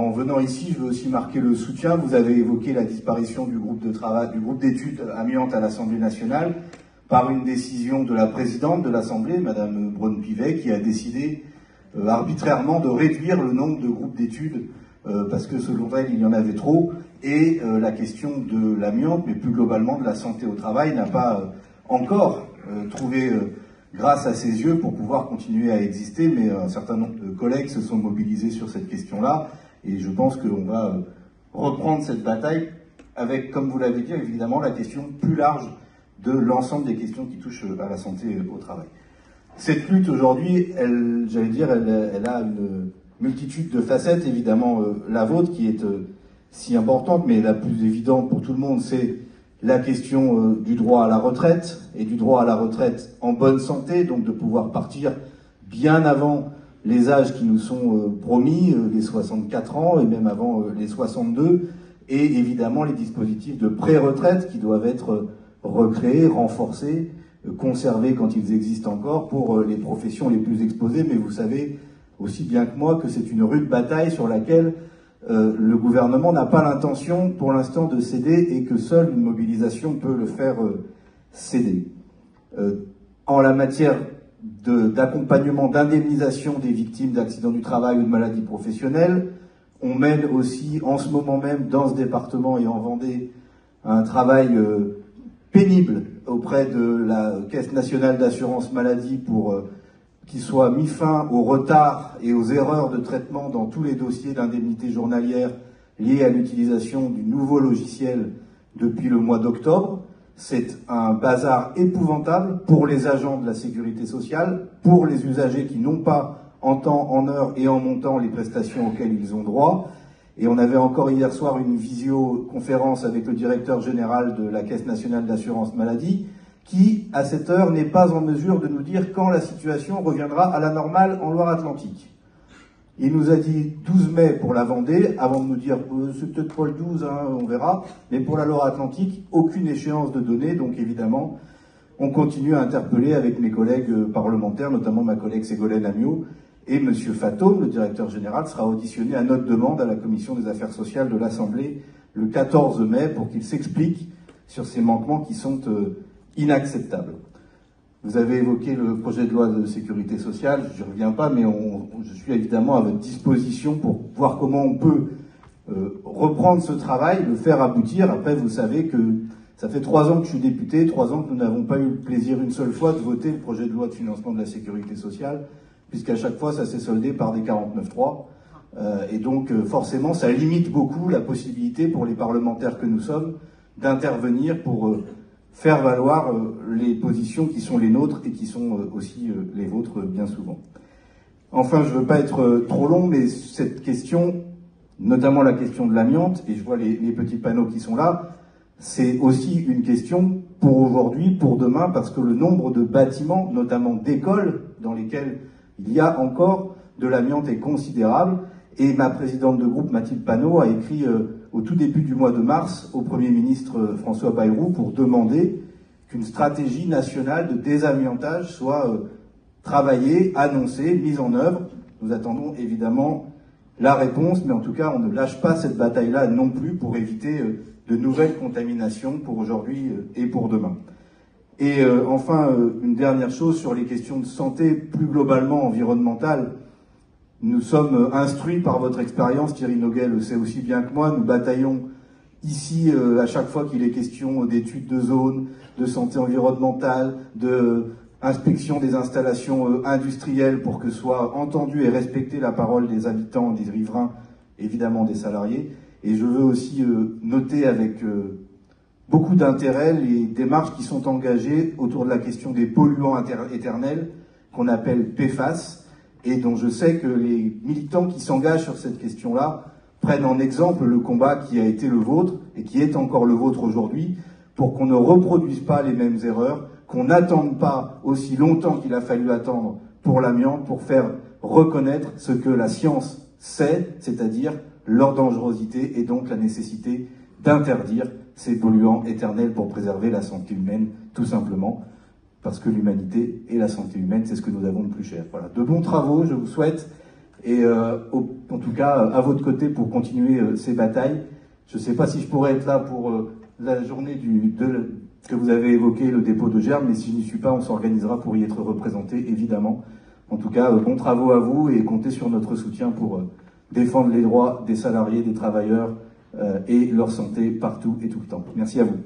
en venant ici, je veux aussi marquer le soutien. Vous avez évoqué la disparition du groupe de travail, du groupe d'études amiante à l'Assemblée nationale par une décision de la présidente de l'Assemblée, Madame Braun-Pivet, qui a décidé arbitrairement de réduire le nombre de groupes d'études parce que selon elle, il y en avait trop. Et la question de l'amiante, mais plus globalement de la santé au travail, n'a pas encore trouvé grâce à ses yeux pour pouvoir continuer à exister, mais un certain nombre de collègues se sont mobilisés sur cette question-là, et je pense qu'on va reprendre cette bataille avec, comme vous l'avez dit, évidemment, la question plus large de l'ensemble des questions qui touchent à la santé au travail. Cette lutte aujourd'hui, elle a une multitude de facettes, évidemment la vôtre qui est si importante, mais la plus évidente pour tout le monde, c'est la question du droit à la retraite, et du droit à la retraite en bonne santé, donc de pouvoir partir bien avant les âges qui nous sont promis, les 64 ans, et même avant les 62, et évidemment les dispositifs de pré-retraite qui doivent être recréés, renforcés, conservés quand ils existent encore pour les professions les plus exposées, mais vous savez aussi bien que moi que c'est une rude bataille sur laquelle le gouvernement n'a pas l'intention pour l'instant de céder et que seule une mobilisation peut le faire céder. En la matière d'accompagnement, d'indemnisation des victimes d'accidents du travail ou de maladies professionnelles, on mène aussi en ce moment même dans ce département et en Vendée un travail pénible auprès de la Caisse nationale d'assurance maladie pour qu'il soit mis fin au retard et aux erreurs de traitement dans tous les dossiers d'indemnité journalière liés à l'utilisation du nouveau logiciel depuis le mois d'octobre. C'est un bazar épouvantable pour les agents de la sécurité sociale, pour les usagers qui n'ont pas en temps, en heure et en montant les prestations auxquelles ils ont droit. Et on avait encore hier soir une visioconférence avec le directeur général de la Caisse nationale d'assurance maladie, qui, à cette heure, n'est pas en mesure de nous dire quand la situation reviendra à la normale en Loire-Atlantique. Il nous a dit 12 mai pour la Vendée, avant de nous dire c'est peut-être pas le 12, hein, on verra, mais pour la Loire-Atlantique, aucune échéance de données, donc évidemment, on continue à interpeller avec mes collègues parlementaires, notamment ma collègue Ségolène Amiot, et M. Fatome, le directeur général, sera auditionné à notre demande à la Commission des affaires sociales de l'Assemblée le 14 mai pour qu'il s'explique sur ces manquements qui sont inacceptable. Vous avez évoqué le projet de loi de sécurité sociale, je ne reviens pas, mais je suis évidemment à votre disposition pour voir comment on peut reprendre ce travail, le faire aboutir. Après, vous savez que ça fait 3 ans que je suis député, 3 ans que nous n'avons pas eu le plaisir une seule fois de voter le projet de loi de financement de la sécurité sociale, puisqu'à chaque fois, ça s'est soldé par des 49.3. Et donc, forcément, ça limite beaucoup la possibilité pour les parlementaires que nous sommes d'intervenir pour faire valoir les positions qui sont les nôtres et qui sont aussi les vôtres bien souvent. Enfin, je ne veux pas être trop long, mais cette question, notamment la question de l'amiante, et je vois les petits panneaux qui sont là, c'est aussi une question pour aujourd'hui, pour demain, parce que le nombre de bâtiments, notamment d'écoles, dans lesquels il y a encore de l'amiante est considérable, et ma présidente de groupe, Mathilde Panot, a écrit au tout début du mois de mars au Premier ministre François Bayrou pour demander qu'une stratégie nationale de désamiantage soit travaillée, annoncée, mise en œuvre. Nous attendons évidemment la réponse, mais en tout cas on ne lâche pas cette bataille-là non plus pour éviter de nouvelles contaminations pour aujourd'hui et pour demain. Et enfin, une dernière chose sur les questions de santé plus globalement environnementale. Nous sommes instruits par votre expérience, Thierry Noguet le sait aussi bien que moi, nous bataillons ici à chaque fois qu'il est question d'études de zone, de santé environnementale, d'inspection des installations industrielles pour que soit entendue et respectée la parole des habitants, des riverains, évidemment des salariés. Et je veux aussi noter avec beaucoup d'intérêt les démarches qui sont engagées autour de la question des polluants éternels qu'on appelle PFAS, et dont je sais que les militants qui s'engagent sur cette question-là prennent en exemple le combat qui a été le vôtre et qui est encore le vôtre aujourd'hui pour qu'on ne reproduise pas les mêmes erreurs, qu'on n'attende pas aussi longtemps qu'il a fallu attendre pour l'amiante pour faire reconnaître ce que la science sait, c'est-à-dire leur dangerosité et donc la nécessité d'interdire ces polluants éternels pour préserver la santé humaine, tout simplement. Parce que l'humanité et la santé humaine, c'est ce que nous avons de plus cher. Voilà, de bons travaux, je vous souhaite, et en tout cas à votre côté pour continuer ces batailles. Je ne sais pas si je pourrais être là pour la journée que vous avez évoqué, le dépôt de germes, mais si je n'y suis pas, on s'organisera pour y être représenté, évidemment. En tout cas, bons travaux à vous et comptez sur notre soutien pour défendre les droits des salariés, des travailleurs et leur santé partout et tout le temps. Merci à vous.